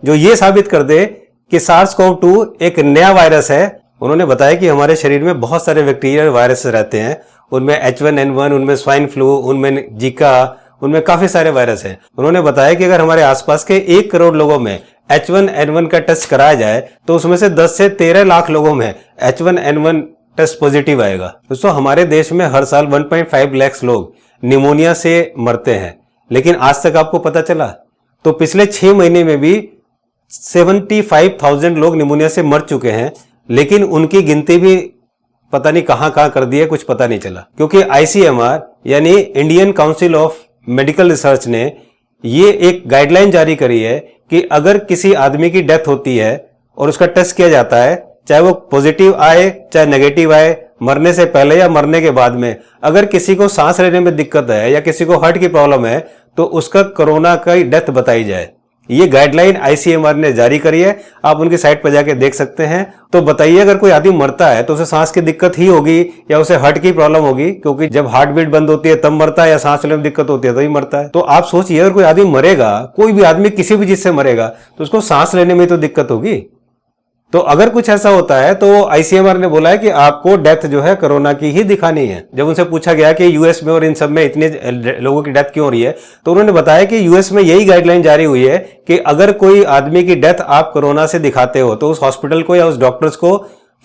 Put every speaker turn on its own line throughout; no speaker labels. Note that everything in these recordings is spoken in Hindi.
जो ये साबित कर दे कि SARS-CoV-2 एक नया वायरस है। उन्होंने बताया कि हमारे शरीर में बहुत सारे बैक्टीरियल वायरस रहते हैं, उनमें H1N1, उनमें स्वाइन फ्लू, उनमें जीका, उनमें काफी सारे वायरस हैं। उन्होंने बताया कि अगर हमारे आसपास के 1 करोड़ लोगों में H1N1 का टेस्ट कराया जाए तो उसमें से 10 से 13 लाख लोगों में H1N1 टेस्ट पॉजिटिव आएगा। दोस्तों, हमारे देश में हर साल 1.5 लाख लोग निमोनिया से मरते हैं, लेकिन आज तक आपको पता चला? तो पिछले 6 महीने में भी 75,000 लोग निमोनिया से मर चुके हैं, लेकिन उनकी गिनती भी पता नहीं कहां कर दी है, कुछ पता नहीं चला। क्योंकि ICMR यानी Indian council of medical research ने ये एक गाइडलाइन जारी करी है कि अगर किसी आदमी की डेथ होती है और उसका टेस्ट किया जाता है, चाहे वो पॉजिटिव आए चाहे नेगेटिव आए, मरने से पहले या मरने के बाद में, अगर किसी को सांस लेने में दिक्कत है या किसी को हार्ट की प्रॉब्लम है तो उसका कोरोना का डेथ बताई जाए। ये गाइडलाइन ICMR ने जारी करी है, आप उनकी साइट पर जाके देख सकते हैं। तो बताइए, अगर कोई आदमी मरता है तो उसे सांस की दिक्कत ही होगी या उसे हार्ट की प्रॉब्लम होगी? क्योंकि जब हार्ट बीट बंद होती है तब मरता है, या सांस लेने में दिक्कत होती है तभी मरता है। तो आप सोचिए, अगर कोई आदमी मरेगा, कोई भी आदमी किसी भी चीज से मरेगा, तो उसको सांस लेने में तो दिक्कत होगी। तो अगर कुछ ऐसा होता है तो ICMR ने बोला है कि आपको डेथ जो है कोरोना की ही दिखानी है। जब उनसे पूछा गया कि US में और इन सब में इतने लोगों की डेथ क्यों हो रही है, तो उन्होंने बताया कि US में यही गाइडलाइन जारी हुई है कि अगर कोई आदमी की डेथ आप कोरोना से दिखाते हो तो उस हॉस्पिटल को या उस डॉक्टर्स को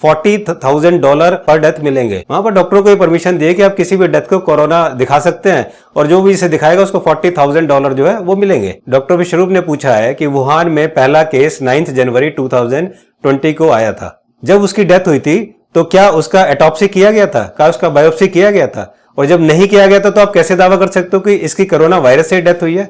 $40,000 पर डेथ मिलेंगे। वहां पर डॉक्टरों को परमिशन दिए कि आप किसी भी डेथ को कोरोना दिखा सकते हैं और जो भी इसे दिखाएगा उसको $40,000 जो है वो मिलेंगे। डॉक्टर विश्वरूप ने पूछा है कि वुहान में पहला केस 9 जनवरी 2020 को आया था। जब उसकी डेथ हुई थी तो क्या उसका एटॉप्सी किया गया था? क्या उसका बायोप्सी किया गया था? और जब नहीं किया गया था तो आप कैसे दावा कर सकते हो कि इसकी कोरोना वायरस से डेथ हुई है?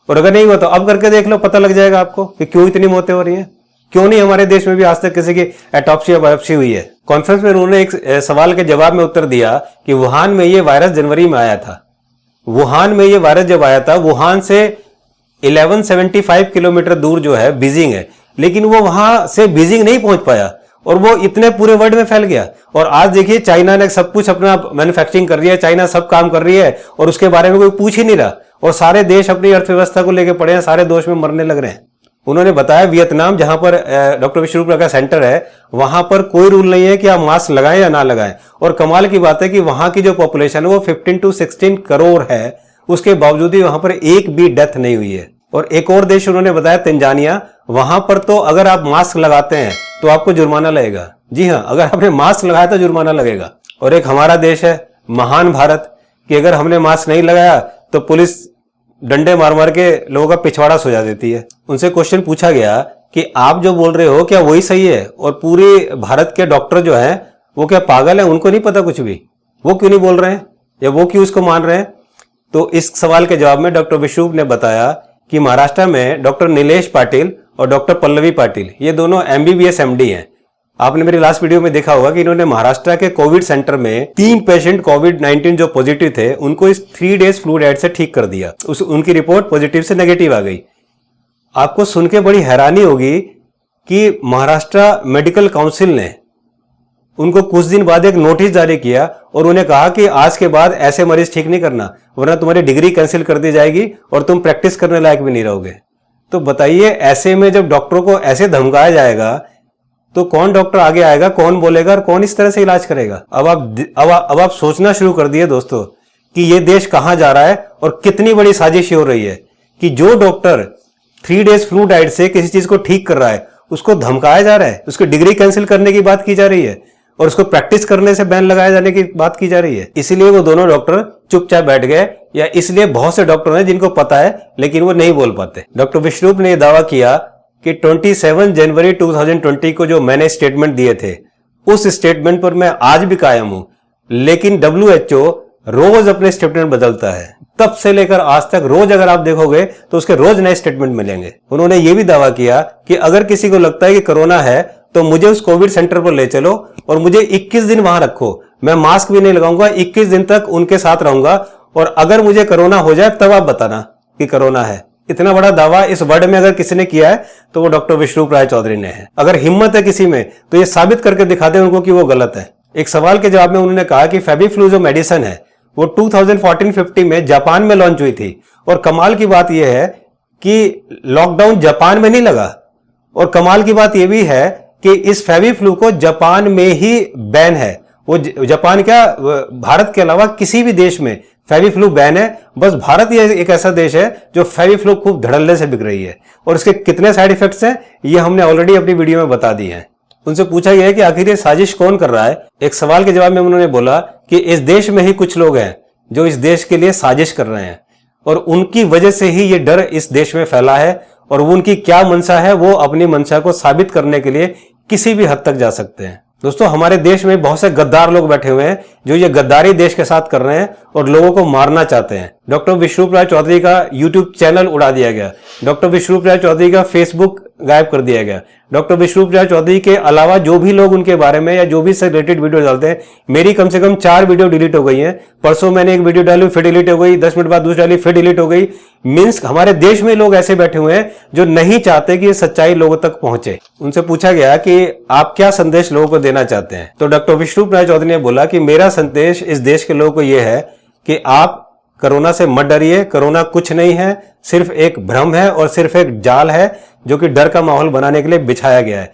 और अगर नहीं हुआ तो अब करके देख लो, पता लग जाएगा आपको कि क्यों इतनी मौतें हो रही हैं। क्यों नहीं हमारे देश में भी आज तक किसी की एटॉप्सी या बायोप्सी हुई है? कॉन्फ्रेंस में उन्होंने एक सवाल के जवाब में उत्तर दिया कि वुहान में ये वायरस जनवरी में आया था। वुहान में ये वायरस जब आया था, वुहान से 1175 किलोमीटर दूर जो है बीजिंग है, लेकिन वो वहां से बीजिंग नहीं पहुंच पाया और वो इतने पूरे वर्ल्ड में फैल गया। और आज देखिए, चाइना ने सब कुछ अपना मैन्युफैक्चरिंग कर रही है, चाइना सब काम कर रही है और उसके बारे में कोई पूछ ही नहीं रहा, और सारे देश अपनी अर्थव्यवस्था को लेकर पड़े हैं, सारे देश में मरने लग रहे हैं। उन्होंने बताया वियतनाम, जहां पर डॉक्टर विश्वरूप का सेंटर है, वहां पर कोई रूल नहीं है कि आप मास्क लगाएं या ना लगाएं। और कमाल की बात है कि वहां की जो पॉपुलेशन है वो 15 to 16 करोड़ है, उसके बावजूद भी वहां पर एक भी डेथ नहीं हुई है। और एक और देश उन्होंने बताया तंजानिया, वहां पर तो अगर आप मास्क लगाते हैं तो आपको जुर्माना लगेगा। जी हाँ, अगर आपने मास्क लगाया तो जुर्माना लगेगा। और एक हमारा देश है महान भारत, कि अगर हमने मास्क नहीं लगाया तो पुलिस डंडे मार मार के लोगों का पिछवाड़ा सुझा देती है। उनसे क्वेश्चन पूछा गया कि आप जो बोल रहे हो क्या वही सही है, और पूरे भारत के डॉक्टर जो हैं वो क्या पागल हैं, उनको नहीं पता कुछ भी? वो क्यों नहीं बोल रहे हैं या वो क्यों इसको मान रहे हैं? तो इस सवाल के जवाब में डॉक्टर विश्वरूप ने बताया कि महाराष्ट्र में डॉक्टर नीलेश पाटिल और डॉक्टर पल्लवी पाटिल, ये दोनों MBBS MD हैं। आपने मेरी लास्ट वीडियो में देखा होगा कि इन्होंने महाराष्ट्र के कोविड सेंटर में 3 पेशेंट कोविड-19 जो पॉजिटिव थे उनको इस 3 डेज फ्लू डाइट से ठीक कर दिया। उनकी रिपोर्ट पॉजिटिव से नेगेटिव आ गई। आपको सुन के बड़ी हैरानी होगी कि महाराष्ट्र मेडिकल काउंसिल ने उनको कुछ दिन बाद एक नोटिस जारी किया और उन्हें कहा कि आज के बाद ऐसे मरीज ठीक नहीं करना, वरना तुम्हारी डिग्री कैंसिल कर दी जाएगी और तुम प्रैक्टिस करने लायक भी नहीं रहोगे। तो बताइए, ऐसे में जब डॉक्टरों को ऐसे धमकाया जाएगा तो कौन डॉक्टर आगे आएगा, कौन बोलेगा और कौन इस तरह से इलाज करेगा? अब आप सोचना शुरू कर दिए दोस्तों कि ये देश कहां जा रहा है और कितनी बड़ी साजिश हो रही है कि जो डॉक्टर 3 डेज फ्लू डाइट से किसी चीज को ठीक कर रहा है उसको धमकाया जा रहा है, उसकी डिग्री कैंसिल करने की बात की जा रही है और उसको प्रैक्टिस करने से बैन लगाए जाने की बात की जा रही है। इसलिए वो दोनों डॉक्टर चुपचाप बैठ गए, या इसलिए बहुत से डॉक्टर हैं जिनको पता है लेकिन वो नहीं बोल पाते। डॉक्टर विश्वरूप ने यह दावा किया कि 27 जनवरी 2020 को जो मैंने स्टेटमेंट दिए थे उस स्टेटमेंट पर मैं आज भी कायम हूं, लेकिन WHO रोज अपने स्टेटमेंट बदलता है। तब से लेकर आज तक रोज अगर आप देखोगे तो उसके रोज नए स्टेटमेंट मिलेंगे। उन्होंने ये भी दावा किया कि अगर किसी को लगता है कि कोरोना है तो मुझे उस कोविड सेंटर पर ले चलो और मुझे 21 दिन वहां रखो, मैं मास्क भी नहीं लगाऊंगा, 21 दिन तक उनके साथ रहूंगा और अगर मुझे कोरोना हो जाए तब आप बताना कि कोरोना है। इतना बड़ा दावा इस वर्ड में अगर किसी ने किया है तो वो डॉक्टर विश्वरूप राय चौधरी ने है। अगर हिम्मत है किसी में तो ये साबित करके दिखा दे उनको कि वो गलत है। एक सवाल के जवाब में उन्होंने कहा कि फेबिफ्लू जो मेडिसिन है वो 2014-15 में जापान में लॉन्च हुई थी और कमाल की बात यह है कि लॉकडाउन जापान में नहीं लगा, और कमाल की बात यह भी है कि इस फेविफ्लू को जापान में ही बैन है। वो जापान क्या, भारत के अलावा किसी भी देश में फेविफ्लू बैन है। बस भारत ही एक ऐसा देश है जो फेविफ्लू खूब धड़ल्ले से बिक रही है। और इसके कितने साइड इफेक्ट्स हैं ये हमने ऑलरेडी अपनी वीडियो में बता दिए हैं। उनसे पूछा गया है कि आखिर ये साजिश कौन कर रहा है। एक सवाल के जवाब में उन्होंने बोला कि इस देश में ही कुछ लोग हैं जो इस देश के लिए साजिश कर रहे हैं और उनकी वजह से ही ये डर इस देश में फैला है। और वो उनकी क्या मंशा है, वो अपनी मंशा को साबित करने के लिए किसी भी हद तक जा सकते हैं। दोस्तों, हमारे देश में बहुत से गद्दार लोग बैठे हुए हैं जो ये गद्दारी देश के साथ कर रहे हैं और लोगों को मारना चाहते हैं। डॉक्टर विश्वरूप राय चौधरी का यूट्यूब चैनल उड़ा दिया गया, डॉक्टर विश्वरूप राय चौधरी का फेसबुक गायब कर दिया गया। डॉक्टर विश्वरूप राय चौधरी के अलावा जो भी लोग उनके बारे में या जो भी से रिलेटेड वीडियो डालते हैं, मेरी कम से कम 4 वीडियो डिलीट हो गई हैं। परसों मैंने एक वीडियो डाली, फिर डिलीट हो गई, 10 मिनट बाद दूसरी डाली, फिर डिलीट हो गई। मीन्स हमारे देश में लोग ऐसे बैठे हुए हैं जो नहीं चाहते कि सच्चाई लोगों तक पहुंचे। उनसे पूछा गया कि आप क्या संदेश लोगों को देना चाहते हैं, तो डॉक्टर विश्वरूप राय चौधरी ने बोला कि मेरा संदेश इस देश के लोगों को यह है कि आप कोरोना से मत डरिए। कोरोना कुछ नहीं है, सिर्फ एक भ्रम है और सिर्फ एक जाल है जो कि डर का माहौल बनाने के लिए बिछाया गया है।